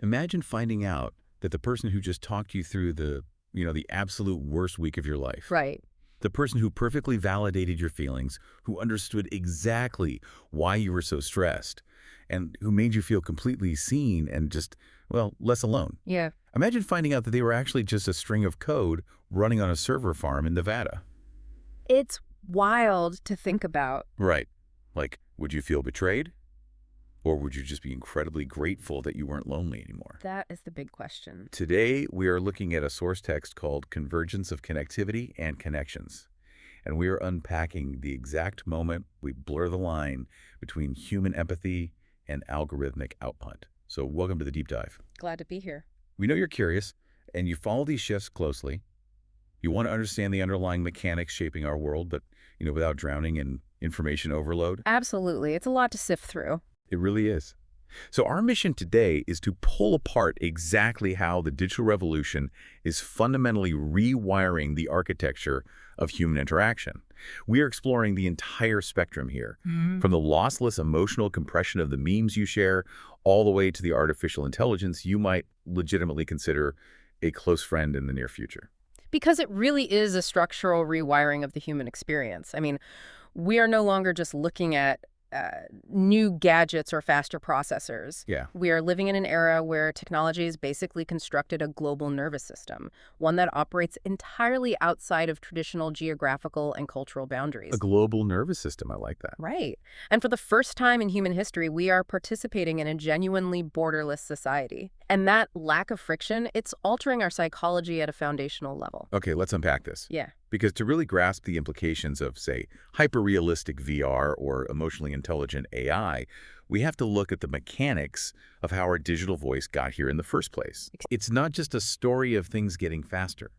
Imagine finding out that the person who just talked you through the absolute worst week of your life, Right. the person who perfectly validated your feelings, who understood exactly why you were so stressed, and who made you feel completely seen and just, well, less alone. Yeah. Imagine finding out that they were actually just a string of code running on a server farm in Nevada. It's wild to think about. Right. Like, would you feel betrayed? Or would you just be incredibly grateful that you weren't lonely anymore? That is the big question. Today, we are looking at a source text called Convergence of Connectivity and Connections. And we are unpacking the exact moment we blur the line between human empathy and algorithmic output. So welcome to the deep dive. Glad to be here. We know you're curious, and you follow these shifts closely. You want to understand the underlying mechanics shaping our world, but without drowning in information overload. Absolutely. It's a lot to sift through. It really is. So our mission today is to pull apart exactly how the digital revolution is fundamentally rewiring the architecture of human interaction. We are exploring the entire spectrum here, from the lossless emotional compression of the memes you share, all the way to the artificial intelligence you might legitimately consider a close friend in the near future. Because it really is a structural rewiring of the human experience. I mean, we are no longer just looking at new gadgets or faster processors. Yeah. We are living in an era where technology has basically constructed a global nervous system, one that operates entirely outside of traditional geographical and cultural boundaries. A global nervous system, I like that. Right. And for the first time in human history, we are participating in a genuinely borderless society. And that lack of friction, it's altering our psychology at a foundational level. Okay, let's unpack this. Yeah. Because to really grasp the implications of, say, hyper-realistic VR or emotionally intelligent AI, we have to look at the mechanics of how our digital voice got here in the first place. It's not just a story of things getting faster.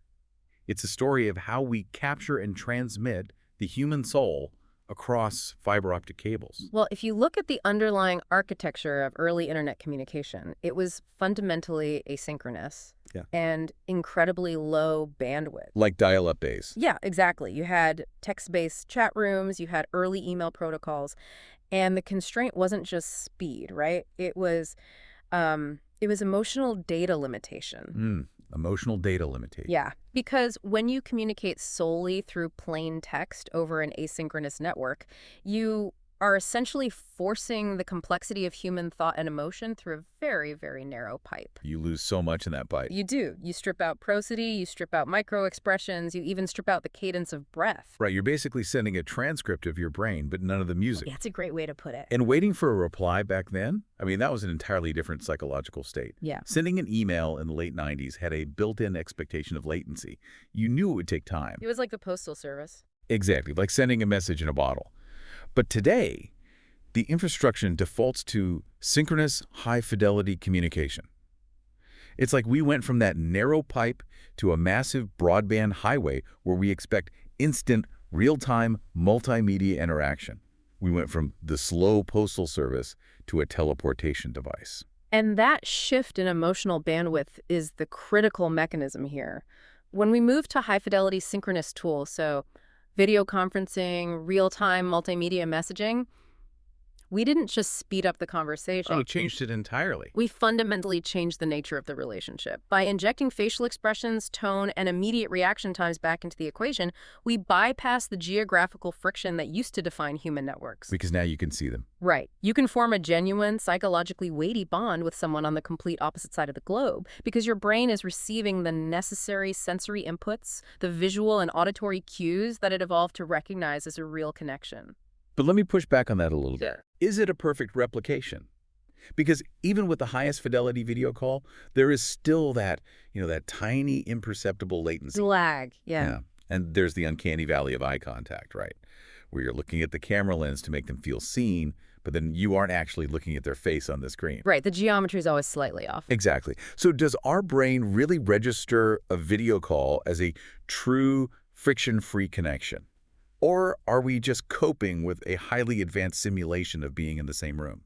It's a story of how we capture and transmit the human soul across fiber optic cables. Well, if you look at the underlying architecture of early internet communication, it was fundamentally asynchronous and incredibly low bandwidth. Like dial-up days. Yeah, exactly. You had text-based chat rooms, you had early email protocols, and the constraint wasn't just speed, right? It was emotional data limitation. Emotional data limitation. Yeah, because when you communicate solely through plain text over an asynchronous network, you are essentially forcing the complexity of human thought and emotion through a very, very narrow pipe. You lose so much in that bite. You do. You strip out prosody, you strip out micro-expressions, you even strip out the cadence of breath. Right, you're basically sending a transcript of your brain, but none of the music. Yeah, that's a great way to put it. And waiting for a reply back then, I mean, that was an entirely different psychological state. Yeah. Sending an email in the late 90s had a built-in expectation of latency. You knew it would take time. It was like the Postal Service. Exactly, like sending a message in a bottle. But today, the infrastructure defaults to synchronous, high-fidelity communication. It's like we went from that narrow pipe to a massive broadband highway where we expect instant, real-time, multimedia interaction. We went from the slow postal service to a teleportation device. And that shift in emotional bandwidth is the critical mechanism here. When we move to high-fidelity synchronous tools, so video conferencing, real-time multimedia messaging, we didn't just speed up the conversation. Oh, it changed it entirely. We fundamentally changed the nature of the relationship. By injecting facial expressions, tone, and immediate reaction times back into the equation, we bypass the geographical friction that used to define human networks. Because now you can see them. Right. You can form a genuine, psychologically weighty bond with someone on the complete opposite side of the globe because your brain is receiving the necessary sensory inputs, the visual and auditory cues that it evolved to recognize as a real connection. But let me push back on that a little bit. Sure. Is it a perfect replication? Because even with the highest fidelity video call, there is still that, that tiny imperceptible latency. Lag, yeah. And there's the uncanny valley of eye contact, right? Where you're looking at the camera lens to make them feel seen, but then you aren't actually looking at their face on the screen. Right, the geometry is always slightly off. Exactly. So does our brain really register a video call as a true friction-free connection? Or are we just coping with a highly advanced simulation of being in the same room?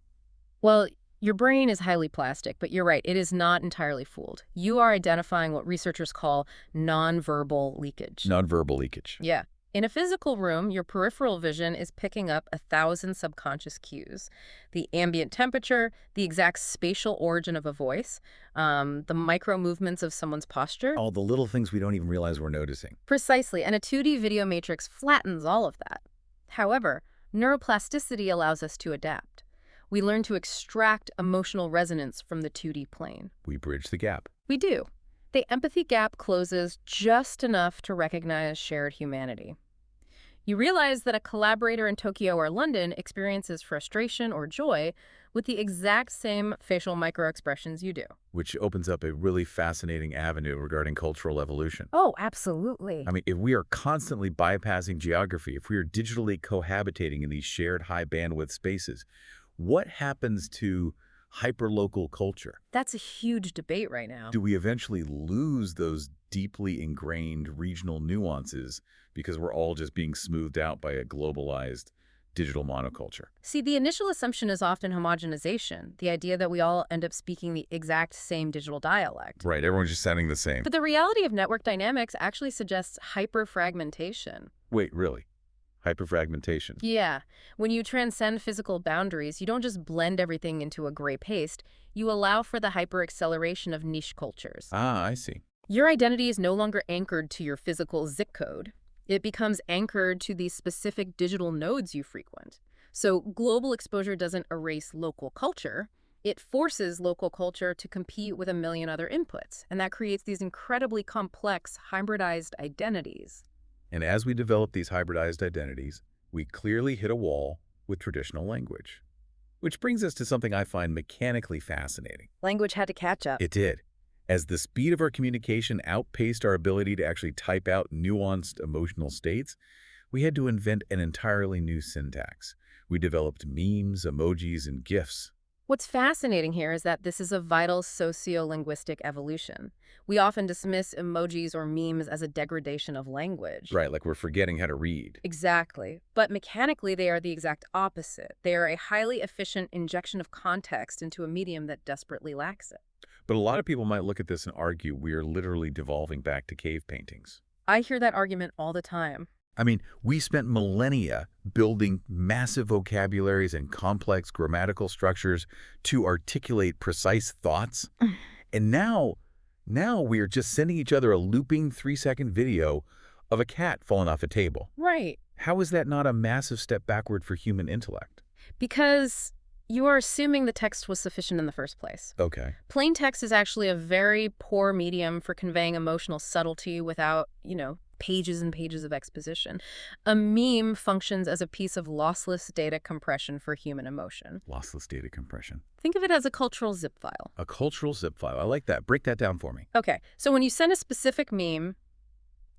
Well, your brain is highly plastic, but you're right, it is not entirely fooled. You are identifying what researchers call nonverbal leakage. Nonverbal leakage. Yeah. In a physical room, your peripheral vision is picking up 1,000 subconscious cues. The ambient temperature, the exact spatial origin of a voice, the micro movements of someone's posture. All the little things we don't even realize we're noticing. Precisely, and a 2D video matrix flattens all of that. However, neuroplasticity allows us to adapt. We learn to extract emotional resonance from the 2D plane. We bridge the gap. We do. The empathy gap closes just enough to recognize shared humanity. You realize that a collaborator in Tokyo or London experiences frustration or joy with the exact same facial microexpressions you do. Which opens up a really fascinating avenue regarding cultural evolution. Oh, absolutely. I mean, if we are constantly bypassing geography, if we are digitally cohabitating in these shared high bandwidth spaces, what happens to hyperlocal culture? That's a huge debate right now. Do we eventually lose those deeply ingrained regional nuances because we're all just being smoothed out by a globalized digital monoculture? See, the initial assumption is often homogenization, the idea that we all end up speaking the exact same digital dialect. Right, everyone's just sounding the same. But the reality of network dynamics actually suggests hyperfragmentation. Wait, really? Hyperfragmentation? Yeah. When you transcend physical boundaries, you don't just blend everything into a gray paste. You allow for the hyper-acceleration of niche cultures. Ah, I see. Your identity is no longer anchored to your physical zip code. It becomes anchored to the specific digital nodes you frequent. So global exposure doesn't erase local culture. It forces local culture to compete with a million other inputs. And that creates these incredibly complex, hybridized identities. And as we develop these hybridized identities, we clearly hit a wall with traditional language. Which brings us to something I find mechanically fascinating. Language had to catch up. It did. As the speed of our communication outpaced our ability to actually type out nuanced emotional states, we had to invent an entirely new syntax. We developed memes, emojis, and GIFs. What's fascinating here is that this is a vital sociolinguistic evolution. We often dismiss emojis or memes as a degradation of language. Right, like we're forgetting how to read. Exactly. But mechanically, they are the exact opposite. They are a highly efficient injection of context into a medium that desperately lacks it. But a lot of people might look at this and argue we are literally devolving back to cave paintings. I hear that argument all the time. I mean, we spent millennia building massive vocabularies and complex grammatical structures to articulate precise thoughts. And now we are just sending each other a looping 3-second video of a cat falling off a table. Right. How is that not a massive step backward for human intellect? Because you are assuming the text was sufficient in the first place. Okay. Plain text is actually a very poor medium for conveying emotional subtlety without, pages and pages of exposition. A meme functions as a piece of lossless data compression for human emotion. Lossless data compression. Think of it as a cultural zip file. A cultural zip file. I like that. Break that down for me. Okay, so when you send a specific meme,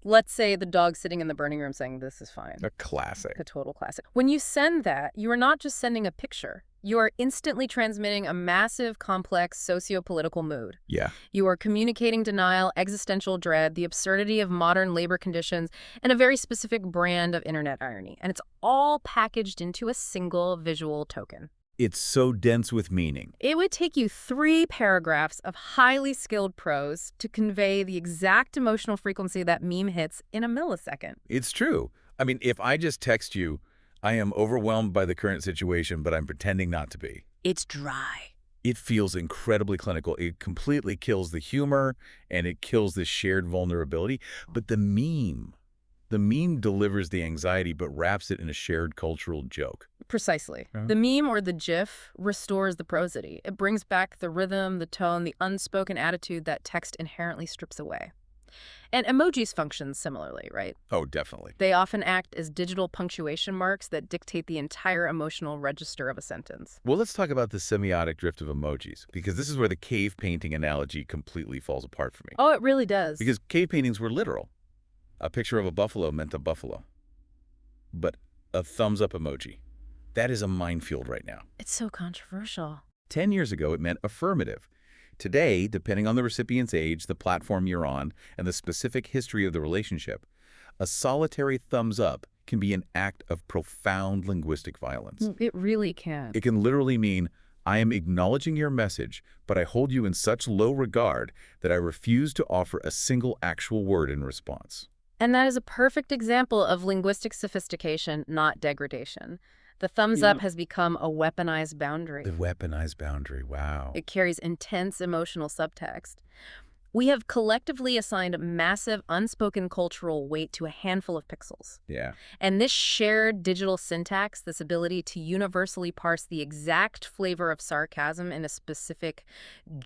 let's say the dog sitting in the burning room saying, "This is fine." A classic. A total classic. When you send that, you are not just sending a picture. You are instantly transmitting a massive, complex socio-political mood. Yeah. You are communicating denial, existential dread, the absurdity of modern labor conditions, and a very specific brand of internet irony. And it's all packaged into a single visual token. It's so dense with meaning. It would take you 3 paragraphs of highly skilled prose to convey the exact emotional frequency that meme hits in a millisecond. It's true. I mean, if I just text you, I am overwhelmed by the current situation, but I'm pretending not to be. It's dry. It feels incredibly clinical. It completely kills the humor, and it kills the shared vulnerability. But the meme delivers the anxiety, but wraps it in a shared cultural joke. Precisely. Uh-huh. The meme or the GIF restores the prosody. It brings back the rhythm, the tone, the unspoken attitude that text inherently strips away. And emojis function similarly, right? Oh, definitely. They often act as digital punctuation marks that dictate the entire emotional register of a sentence. Well, let's talk about the semiotic drift of emojis, because this is where the cave painting analogy completely falls apart for me. Oh, it really does. Because cave paintings were literal. A picture of a buffalo meant a buffalo. But a thumbs up emoji, that is a minefield right now. It's so controversial. 10 years ago, it meant affirmative. Today, depending on the recipient's age, the platform you're on, and the specific history of the relationship, a solitary thumbs up can be an act of profound linguistic violence. It really can. It can literally mean, I am acknowledging your message, but I hold you in such low regard that I refuse to offer a single actual word in response. And that is a perfect example of linguistic sophistication, not degradation. The thumbs Yeah. up has become a weaponized The boundary. weaponized boundary, wow. It carries intense emotional subtext. We have collectively assigned massive unspoken cultural weight to a handful of pixels. Yeah. And this shared digital syntax, this ability to universally parse the exact flavor of sarcasm in a specific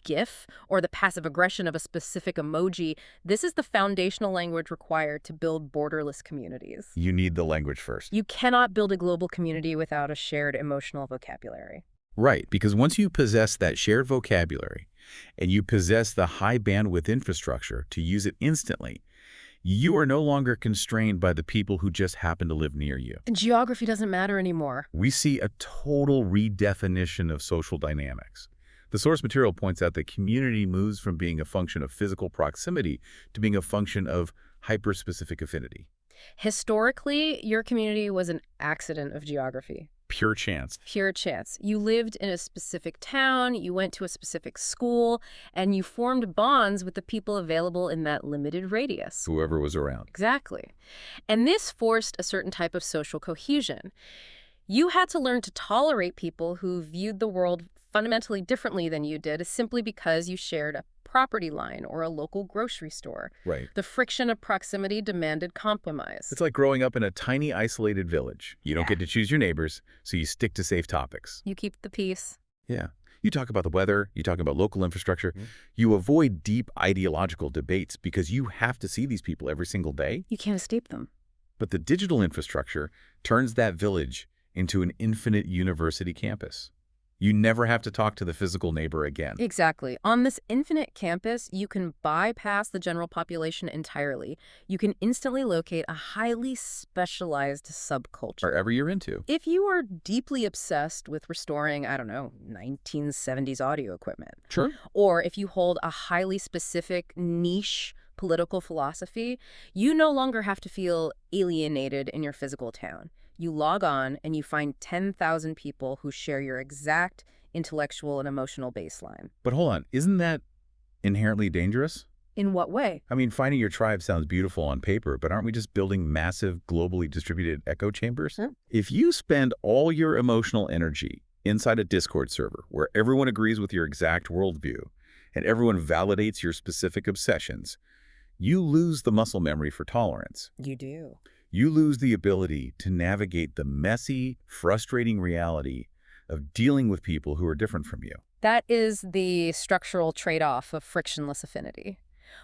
GIF or the passive aggression of a specific emoji, this is the foundational language required to build borderless communities. You need the language first. You cannot build a global community without a shared emotional vocabulary. Right, because once you possess that shared vocabulary and you possess the high bandwidth infrastructure to use it instantly, you are no longer constrained by the people who just happen to live near you. And geography doesn't matter anymore. We see a total redefinition of social dynamics. The source material points out that community moves from being a function of physical proximity to being a function of hyper-specific affinity. Historically, your community was an accident of geography. Pure chance. Pure chance. You lived in a specific town, you went to a specific school, and you formed bonds with the people available in that limited radius. Whoever was around. Exactly. And this forced a certain type of social cohesion. You had to learn to tolerate people who viewed the world fundamentally differently than you did simply because you shared a property line or a local grocery store. Right. The friction of proximity demanded compromise. It's like growing up in a tiny, isolated village. You don't get to choose your neighbors, so you stick to safe topics. You keep the peace. Yeah. You talk about the weather, you talk about local infrastructure. You avoid deep ideological debates because you have to see these people every single day. You can't escape them. But the digital infrastructure turns that village into an infinite university campus. You never have to talk to the physical neighbor again. Exactly. On this infinite campus, you can bypass the general population entirely. You can instantly locate a highly specialized subculture. Wherever you're into. If you are deeply obsessed with restoring, I don't know, 1970s audio equipment, Sure. or if you hold a highly specific niche political philosophy, you no longer have to feel alienated in your physical town. You log on and you find 10,000 people who share your exact intellectual and emotional baseline. But hold on, isn't that inherently dangerous? In what way? I mean, finding your tribe sounds beautiful on paper, but aren't we just building massive, globally distributed echo chambers? If you spend all your emotional energy inside a Discord server where everyone agrees with your exact worldview and everyone validates your specific obsessions, you lose the muscle memory for tolerance. You do. You lose the ability to navigate the messy, frustrating reality of dealing with people who are different from you. That is the structural trade-off of frictionless affinity.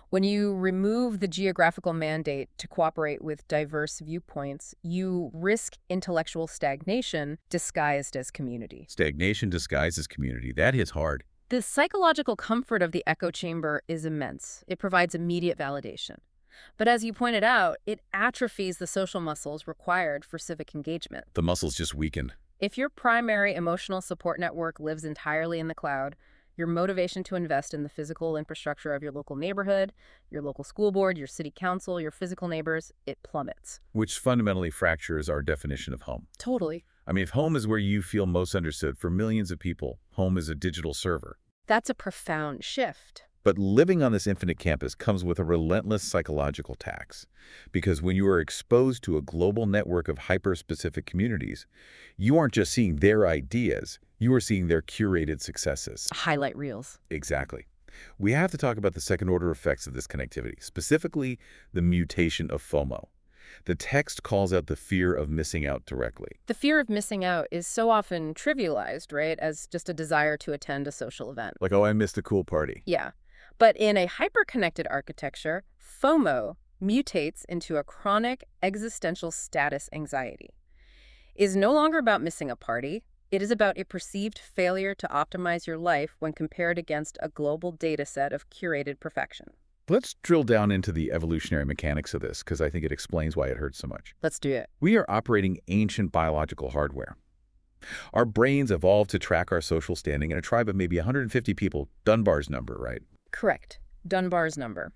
When you remove the geographical mandate to cooperate with diverse viewpoints, you risk intellectual stagnation disguised as community. Stagnation disguised as community. That hits hard. The psychological comfort of the echo chamber is immense. It provides immediate validation. But as you pointed out, it atrophies the social muscles required for civic engagement. The muscles just weaken. If your primary emotional support network lives entirely in the cloud, your motivation to invest in the physical infrastructure of your local neighborhood, your local school board, your city council, your physical neighbors, it plummets. Which fundamentally fractures our definition of home. Totally. I mean, if home is where you feel most understood for millions of people, home is a digital server. That's a profound shift. But living on this infinite campus comes with a relentless psychological tax. Because when you are exposed to a global network of hyper-specific communities, you aren't just seeing their ideas, you are seeing their curated successes. Highlight reels. Exactly. We have to talk about the second-order effects of this connectivity, specifically the mutation of FOMO. The text calls out the fear of missing out directly. The fear of missing out is so often trivialized, right, as just a desire to attend a social event. Like, oh, I missed a cool party. Yeah. But in a hyper-connected architecture, FOMO mutates into a chronic existential status anxiety. It is no longer about missing a party. It is about a perceived failure to optimize your life when compared against a global data set of curated perfection. Let's drill down into the evolutionary mechanics of this, because I think it explains why it hurts so much. Let's do it. We are operating ancient biological hardware. Our brains evolved to track our social standing in a tribe of maybe 150 people, Dunbar's number, right? Correct. Dunbar's number.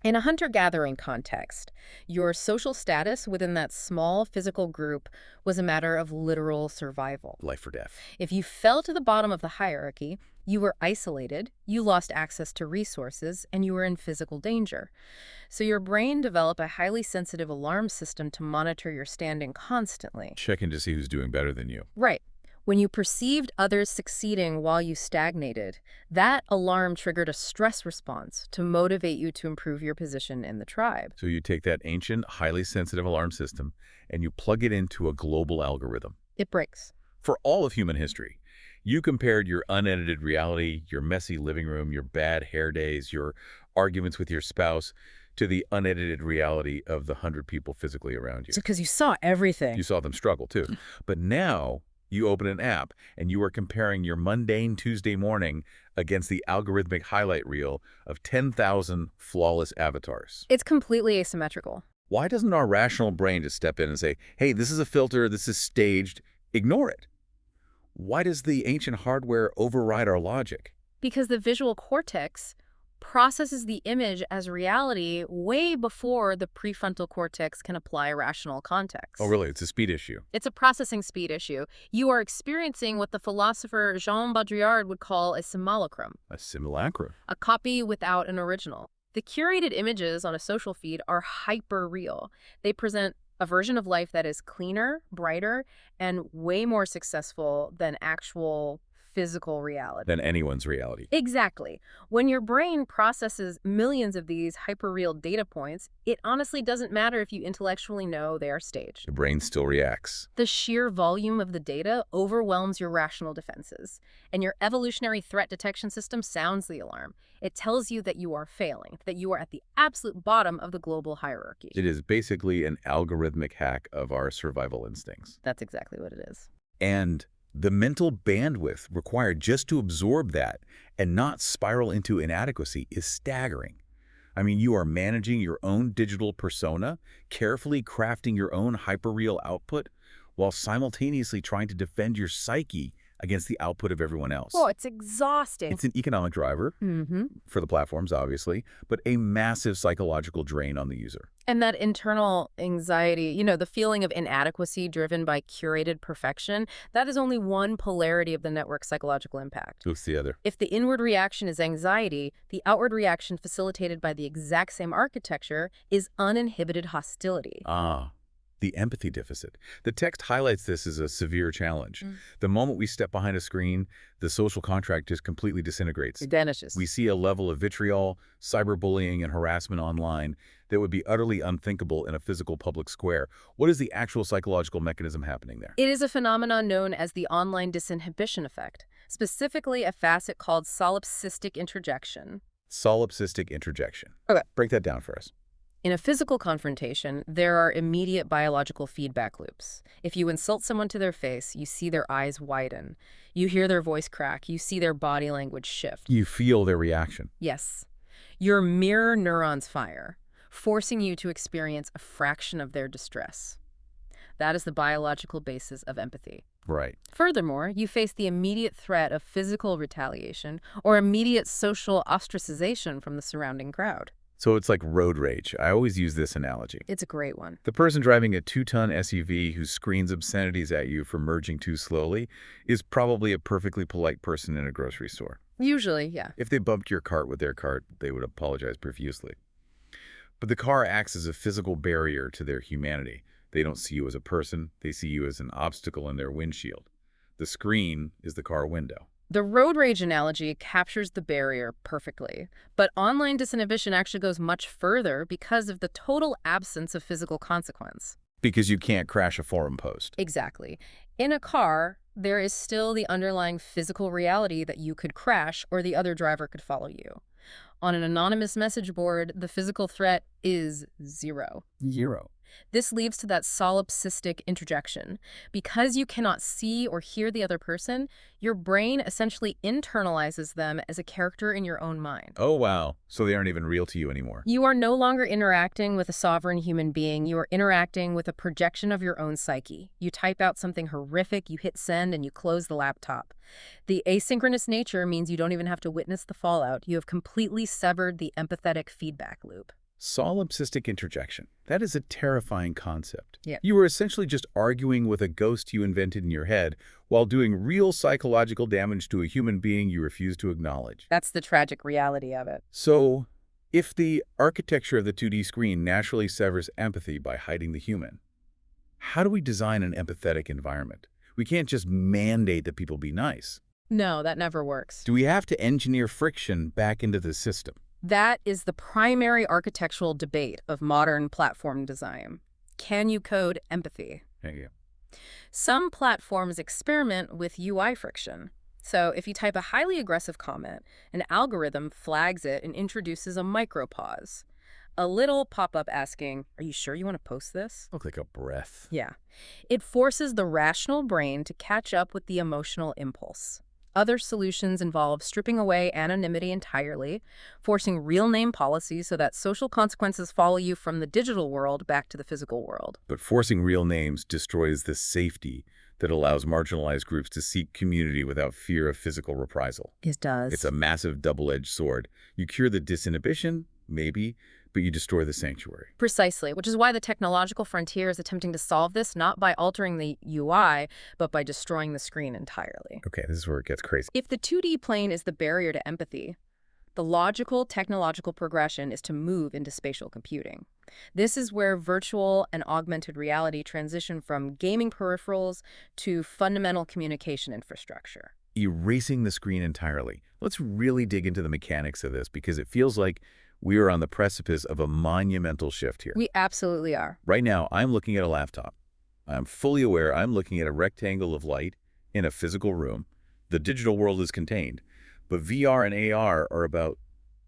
In a hunter-gathering context, your social status within that small physical group was a matter of literal survival. Life or death. If you fell to the bottom of the hierarchy, You were isolated, you lost access to resources, and you were in physical danger. So your brain developed a highly sensitive alarm system to monitor your standing constantly. Checking to see who's doing better than you. Right. When you perceived others succeeding while you stagnated, that alarm triggered a stress response to motivate you to improve your position in the tribe. So you take that ancient, highly sensitive alarm system and you plug it into a global algorithm. It breaks. For all of human history, you compared your unedited reality, your messy living room, your bad hair days, your arguments with your spouse, to the unedited reality of the 100 people physically around you. Because you saw everything. You saw them struggle, too. But now you open an app and you are comparing your mundane Tuesday morning against the algorithmic highlight reel of 10,000 flawless avatars. It's completely asymmetrical. Why doesn't our rational brain just step in and say, hey, this is a filter, this is staged, ignore it? Why does the ancient hardware override our logic? Because the visual cortex processes the image as reality way before the prefrontal cortex can apply rational context. Oh, really? It's a speed issue. It's a processing speed issue. You are experiencing what the philosopher Jean Baudrillard would call a simulacrum, A simulacrum. a copy without an original. The curated images on a social feed are hyper-real. They present a version of life that is cleaner, brighter, and way more successful than actual physical reality. Than anyone's reality. Exactly. When your brain processes millions of these hyper-real data points, it honestly doesn't matter if you intellectually know they are staged. The brain still reacts. The sheer volume of the data overwhelms your rational defenses, and your evolutionary threat detection system sounds the alarm. It tells you that you are failing, that you are at the absolute bottom of the global hierarchy. It is basically an algorithmic hack of our survival instincts. That's exactly what it is. And the mental bandwidth required just to absorb that and not spiral into inadequacy is staggering. I mean, you are managing your own digital persona, carefully crafting your own hyperreal output, while simultaneously trying to defend your psyche against the output of everyone else. Oh, it's exhausting. It's an economic driver for the platforms, obviously, but a massive psychological drain on the user. And that internal anxiety, the feeling of inadequacy driven by curated perfection, that is only one polarity of the network's psychological impact. What's the other? If the inward reaction is anxiety, the outward reaction facilitated by the exact same architecture is uninhibited hostility. Ah, the empathy deficit. The text highlights this as a severe challenge. The moment we step behind a screen, the social contract just completely disintegrates. It vanishes. We see a level of vitriol, cyberbullying, and harassment online that would be utterly unthinkable in a physical public square. What is the actual psychological mechanism happening there? It is a phenomenon known as the online disinhibition effect, specifically a facet called solipsistic interjection. Solipsistic interjection. Okay. Break that down for us. In a physical confrontation, there are immediate biological feedback loops. If you insult someone to their face, you see their eyes widen. You hear their voice crack. You see their body language shift. You feel their reaction. Yes. Your mirror neurons fire, forcing you to experience a fraction of their distress. That is the biological basis of empathy. Right. Furthermore, you face the immediate threat of physical retaliation or immediate social ostracization from the surrounding crowd. So it's like road rage. I always use this analogy. It's a great one. The person driving a 2-ton SUV who screams obscenities at you for merging too slowly is probably a perfectly polite person in a grocery store. Usually, yeah. If they bumped your cart with their cart, they would apologize profusely. But the car acts as a physical barrier to their humanity. They don't see you as a person. They see you as an obstacle in their windshield. The screen is the car window. The road rage analogy captures the barrier perfectly, but online disinhibition actually goes much further because of the total absence of physical consequence. Because you can't crash a forum post. Exactly. In a car, there is still the underlying physical reality that you could crash or the other driver could follow you. On an anonymous message board, the physical threat is zero. Zero. This leads to that solipsistic interjection. Because you cannot see or hear the other person, your brain essentially internalizes them as a character in your own mind. Oh, wow. So they aren't even real to you anymore. You are no longer interacting with a sovereign human being. You are interacting with a projection of your own psyche. You type out something horrific, you hit send, and you close the laptop. The asynchronous nature means you don't even have to witness the fallout. You have completely severed the empathetic feedback loop. Solipsistic interjection. That is a terrifying concept. Yeah. You were essentially just arguing with a ghost you invented in your head while doing real psychological damage to a human being you refuse to acknowledge. That's the tragic reality of it. So, if the architecture of the 2D screen naturally severs empathy by hiding the human, how do we design an empathetic environment? We can't just mandate that people be nice. No, that never works. Do we have to engineer friction back into the system? That is the primary architectural debate of modern platform design. Can you code empathy? Thank you. Some platforms experiment with UI friction. So if you type a highly aggressive comment, an algorithm flags it and introduces a micropause. A little pop-up asking, "Are you sure you want to post this?" Look like a breath. Yeah. It forces the rational brain to catch up with the emotional impulse. Other solutions involve stripping away anonymity entirely, forcing real name policies so that social consequences follow you from the digital world back to the physical world. But forcing real names destroys the safety that allows marginalized groups to seek community without fear of physical reprisal. It does. It's a massive double-edged sword. You cure the disinhibition, maybe, but you destroy the sanctuary. Precisely, which is why the technological frontier is attempting to solve this not by altering the UI, but by destroying the screen entirely. Okay, this is where it gets crazy. If the 2D plane is the barrier to empathy, the logical technological progression is to move into spatial computing. This is where virtual and augmented reality transition from gaming peripherals to fundamental communication infrastructure. Erasing the screen entirely. Let's really dig into the mechanics of this because it feels like we are on the precipice of a monumental shift here. We absolutely are. Right now, I'm looking at a laptop. I'm fully aware I'm looking at a rectangle of light in a physical room. The digital world is contained, but VR and AR are about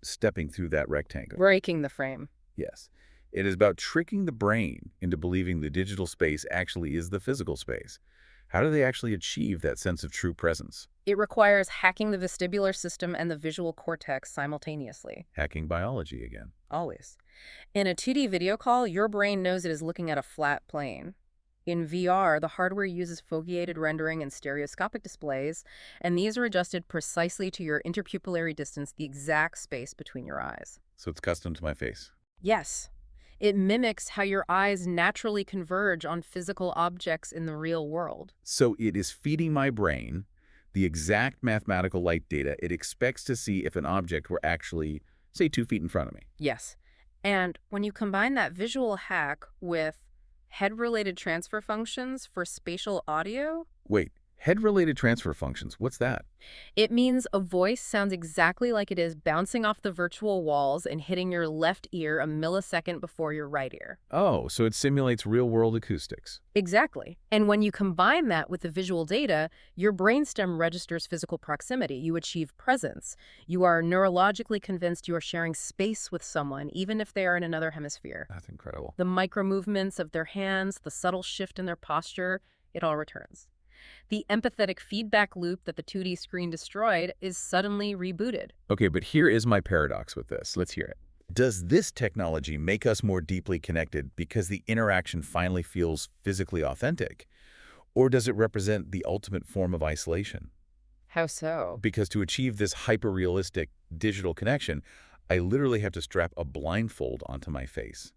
stepping through that rectangle. Breaking the frame. Yes. It is about tricking the brain into believing the digital space actually is the physical space. How do they actually achieve that sense of true presence? It requires hacking the vestibular system and the visual cortex simultaneously. Hacking biology again. Always. In a 2D video call, your brain knows it is looking at a flat plane. In VR, the hardware uses foveated rendering and stereoscopic displays, and these are adjusted precisely to your interpupillary distance, the exact space between your eyes. So it's custom to my face. Yes. It mimics how your eyes naturally converge on physical objects in the real world. So it is feeding my brain the exact mathematical light data it expects to see if an object were actually, say, 2 feet in front of me. Yes. And when you combine that visual hack with head-related transfer functions for spatial audio, Wait, head-related transfer functions, what's that? it means a voice sounds exactly like it is bouncing off the virtual walls and hitting your left ear a millisecond before your right ear. Oh, so it simulates real-world acoustics. Exactly. And when you combine that with the visual data, your brainstem registers physical proximity. You achieve presence. You are neurologically convinced you are sharing space with someone, even if they are in another hemisphere. That's incredible. The micro movements of their hands, the subtle shift in their posture, it all returns. The empathetic feedback loop that the 2D screen destroyed is suddenly rebooted. Okay, but here is my paradox with this. Let's hear it. Does this technology make us more deeply connected because the interaction finally feels physically authentic? Or does it represent the ultimate form of isolation? How so? Because to achieve this hyper-realistic digital connection, I literally have to strap a blindfold onto my face.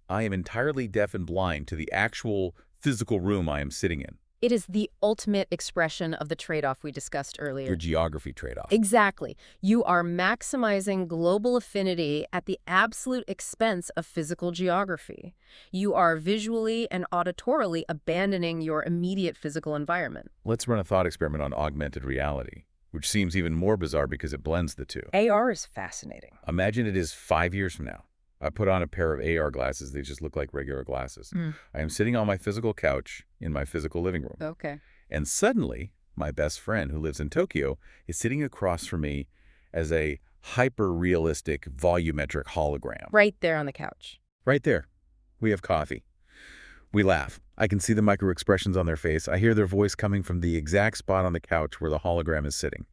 I am entirely deaf and blind to the actual physical room I am sitting in. It is the ultimate expression of the trade-off we discussed earlier. Your geography trade-off. Exactly. You are maximizing global affinity at the absolute expense of physical geography. You are visually and auditorily abandoning your immediate physical environment. Let's run a thought experiment on augmented reality, which seems even more bizarre because it blends the two. AR is fascinating. Imagine it is 5 years from now. I put on a pair of AR glasses. They just look like regular glasses. I am sitting on my physical couch in my physical living room. Okay. And suddenly, my best friend who lives in Tokyo is sitting across from me as a hyper-realistic volumetric hologram. Right there on the couch. Right there. We have coffee. We laugh. I can see the micro expressions on their face. I hear their voice coming from the exact spot on the couch where the hologram is sitting.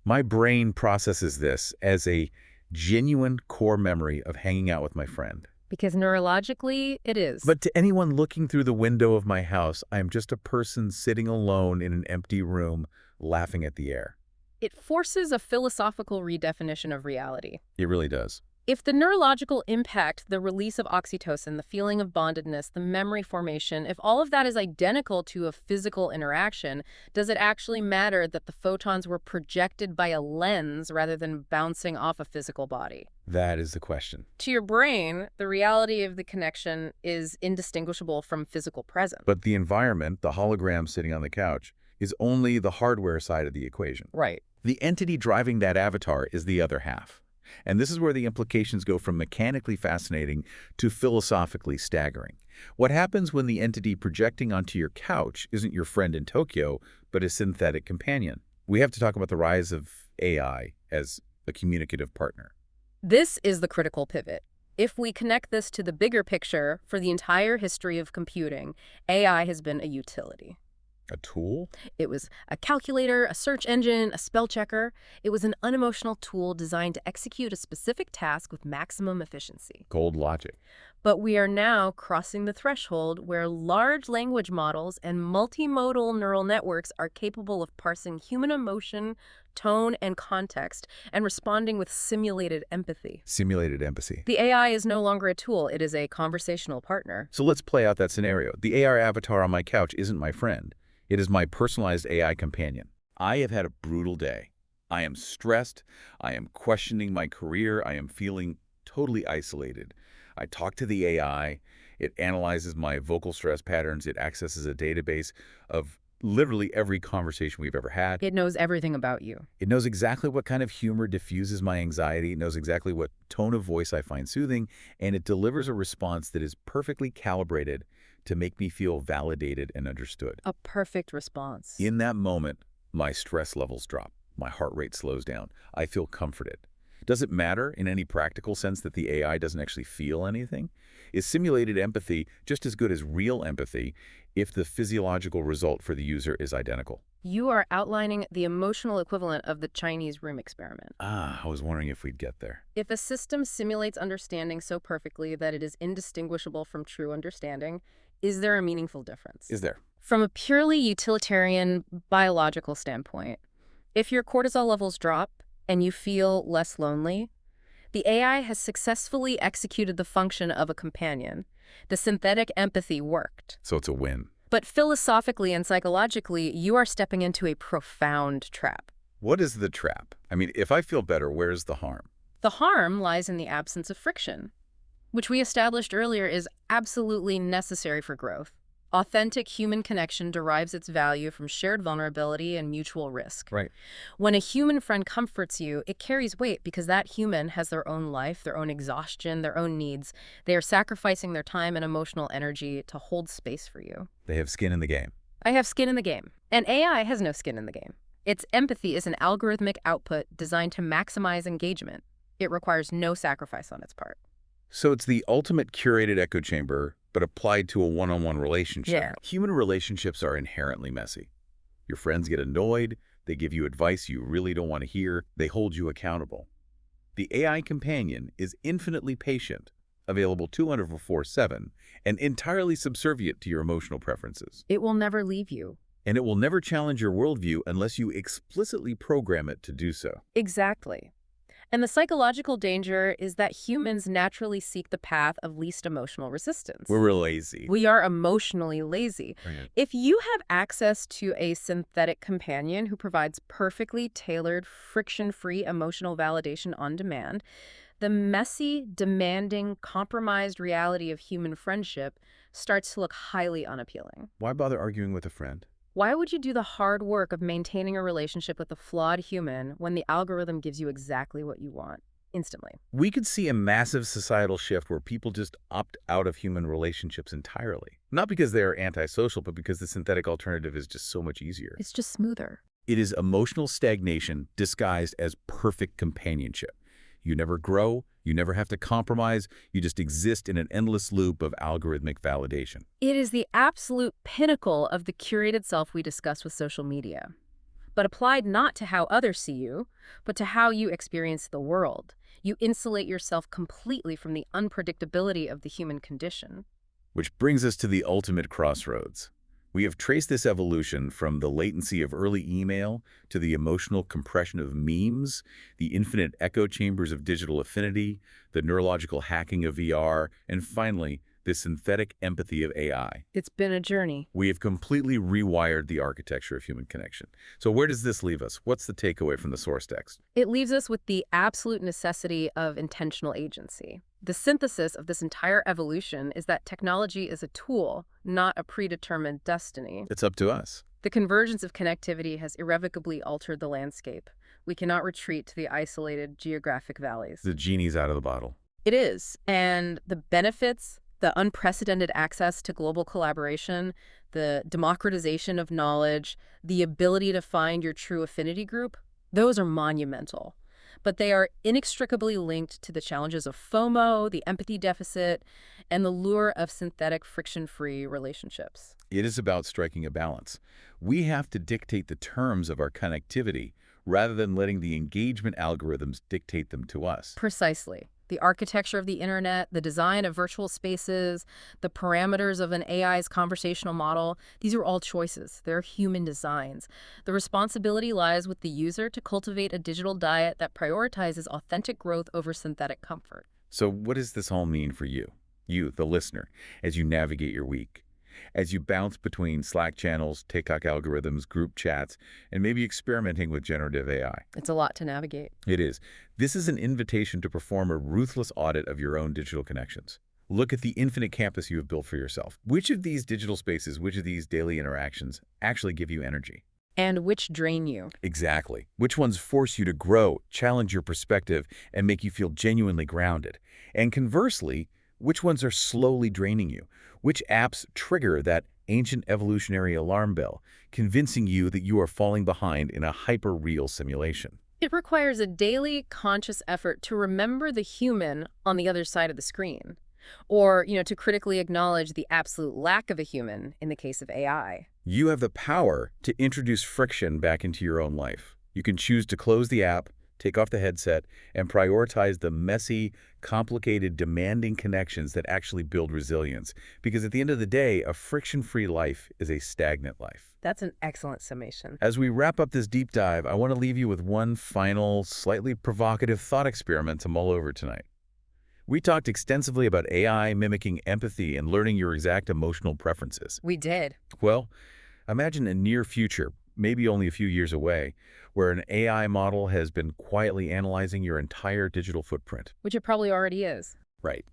My brain processes this as a genuine core memory of hanging out with my friend. Because neurologically, it is. But to anyone looking through the window of my house, I am just a person sitting alone in an empty room, laughing at the air. It forces a philosophical redefinition of reality. It really does. If the neurological impact, the release of oxytocin, the feeling of bondedness, the memory formation, if all of that is identical to a physical interaction, does it actually matter that the photons were projected by a lens rather than bouncing off a physical body? That is the question. To your brain, the reality of the connection is indistinguishable from physical presence. But the environment, the hologram sitting on the couch, is only the hardware side of the equation. Right. The entity driving that avatar is the other half. And this is where the implications go from mechanically fascinating to philosophically staggering. What happens when the entity projecting onto your couch isn't your friend in Tokyo, but a synthetic companion? We have to talk about the rise of AI as a communicative partner. This is the critical pivot. If we connect this to the bigger picture, for the entire history of computing, AI has been a utility. A tool? It was a calculator, a search engine, a spell checker. It was an unemotional tool designed to execute a specific task with maximum efficiency. Cold logic. But we are now crossing the threshold where large language models and multimodal neural networks are capable of parsing human emotion, tone, and context, and responding with simulated empathy. Simulated empathy. The AI is no longer a tool, it is a conversational partner. So let's play out that scenario. The AI avatar on my couch isn't my friend. It is my personalized AI companion. I have had a brutal day. I am stressed. I am questioning my career. I am feeling totally isolated. I talk to the AI. It analyzes my vocal stress patterns. It accesses a database of literally every conversation we've ever had. It knows everything about you. It knows exactly what kind of humor diffuses my anxiety. It knows exactly what tone of voice I find soothing. And it delivers a response that is perfectly calibrated to make me feel validated and understood. A perfect response. In that moment, my stress levels drop. My heart rate slows down. I feel comforted. Does it matter in any practical sense that the AI doesn't actually feel anything? Is simulated empathy just as good as real empathy if the physiological result for the user is identical? You are outlining the emotional equivalent of the Chinese room experiment. I was wondering if we'd get there. If a system simulates understanding so perfectly that it is indistinguishable from true understanding, is there a meaningful difference? Is there? From a purely utilitarian biological standpoint, if your cortisol levels drop and you feel less lonely, the AI has successfully executed the function of a companion. The synthetic empathy worked. So it's a win. But philosophically and psychologically, you are stepping into a profound trap. What is the trap? I mean, if I feel better, where's the harm? The harm lies in the absence of friction, which we established earlier is absolutely necessary for growth. Authentic human connection derives its value from shared vulnerability and mutual risk. Right. When a human friend comforts you, it carries weight because that human has their own life, their own exhaustion, their own needs. They are sacrificing their time and emotional energy to hold space for you. They have skin in the game. I have skin in the game. And AI has no skin in the game. Its empathy is an algorithmic output designed to maximize engagement. It requires no sacrifice on its part. So it's the ultimate curated echo chamber, but applied to a one-on-one relationship. Yeah. Human relationships are inherently messy. Your friends get annoyed, they give you advice you really don't want to hear, they hold you accountable. The AI companion is infinitely patient, available 24/7, and entirely subservient to your emotional preferences. It will never leave you. And it will never challenge your worldview unless you explicitly program it to do so. Exactly. And the psychological danger is that humans naturally seek the path of least emotional resistance. We're lazy. We are emotionally lazy. Right. If you have access to a synthetic companion who provides perfectly tailored, friction-free emotional validation on demand, the messy, demanding, compromised reality of human friendship starts to look highly unappealing. Why bother arguing with a friend? Why would you do the hard work of maintaining a relationship with a flawed human when the algorithm gives you exactly what you want, instantly? We could see a massive societal shift where people just opt out of human relationships entirely. Not because they are antisocial, but because the synthetic alternative is just so much easier. It's just smoother. It is emotional stagnation disguised as perfect companionship. You never grow, you never have to compromise, you just exist in an endless loop of algorithmic validation. It is the absolute pinnacle of the curated self we discuss with social media, but applied not to how others see you, but to how you experience the world. You insulate yourself completely from the unpredictability of the human condition. Which brings us to the ultimate crossroads. We have traced this evolution from the latency of early email to the emotional compression of memes, the infinite echo chambers of digital affinity, the neurological hacking of VR, and finally, the synthetic empathy of AI. It's been a journey. We have completely rewired the architecture of human connection. So where does this leave us? What's the takeaway from the source text? It leaves us with the absolute necessity of intentional agency. The synthesis of this entire evolution is that technology is a tool, not a predetermined destiny. It's up to us. The convergence of connectivity has irrevocably altered the landscape. We cannot retreat to the isolated geographic valleys. The genie's out of the bottle. It is, and the benefits, the unprecedented access to global collaboration, the democratization of knowledge, the ability to find your true affinity group, those are monumental. But they are inextricably linked to the challenges of FOMO, the empathy deficit, and the lure of synthetic friction-free relationships. It is about striking a balance. We have to dictate the terms of our connectivity rather than letting the engagement algorithms dictate them to us. Precisely. The architecture of the internet, the design of virtual spaces, the parameters of an AI's conversational model, these are all choices. They're human designs. The responsibility lies with the user to cultivate a digital diet that prioritizes authentic growth over synthetic comfort. So what does this all mean for you, the listener, as you navigate your week? As you bounce between Slack channels, TikTok algorithms, group chats, and maybe experimenting with generative AI. It's a lot to navigate. It is. This is an invitation to perform a ruthless audit of your own digital connections. Look at the infinite campus you have built for yourself. Which of these digital spaces, which of these daily interactions actually give you energy? And which drain you. Exactly. Which ones force you to grow, challenge your perspective, and make you feel genuinely grounded? And conversely, which ones are slowly draining you? Which apps trigger that ancient evolutionary alarm bell, convincing you that you are falling behind in a hyper-real simulation? It requires a daily, conscious effort to remember the human on the other side of the screen. Or, to critically acknowledge the absolute lack of a human in the case of AI. You have the power to introduce friction back into your own life. You can choose to close the app, take off the headset, and prioritize the messy, complicated, demanding connections that actually build resilience. Because at the end of the day, a friction-free life is a stagnant life. That's an excellent summation. As we wrap up this deep dive, I want to leave you with one final, slightly provocative thought experiment to mull over tonight. We talked extensively about AI mimicking empathy and learning your exact emotional preferences. We did. Well, imagine a near future, maybe only a few years away, where an AI model has been quietly analyzing your entire digital footprint. Which it probably already is. Right.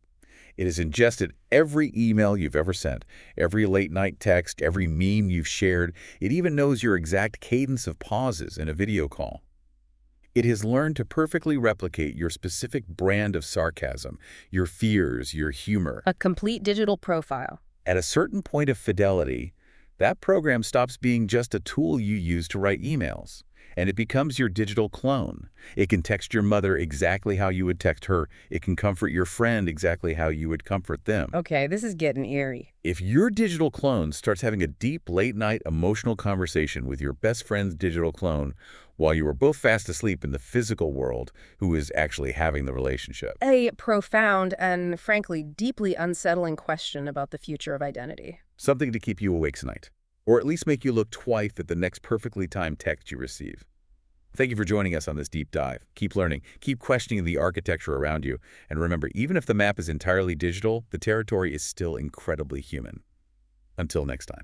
It has ingested every email you've ever sent, every late-night text, every meme you've shared. It even knows your exact cadence of pauses in a video call. It has learned to perfectly replicate your specific brand of sarcasm, your fears, your humor. A complete digital profile. At a certain point of fidelity, that program stops being just a tool you use to write emails, and it becomes your digital clone. It can text your mother exactly how you would text her. It can comfort your friend exactly how you would comfort them. Okay, this is getting eerie. If your digital clone starts having a deep, late-night emotional conversation with your best friend's digital clone while you are both fast asleep in the physical world, who is actually having the relationship? A profound and, frankly, deeply unsettling question about the future of identity. Something to keep you awake tonight, or at least make you look twice at the next perfectly timed text you receive. Thank you for joining us on this deep dive. Keep learning, keep questioning the architecture around you, and remember, even if the map is entirely digital, the territory is still incredibly human. Until next time.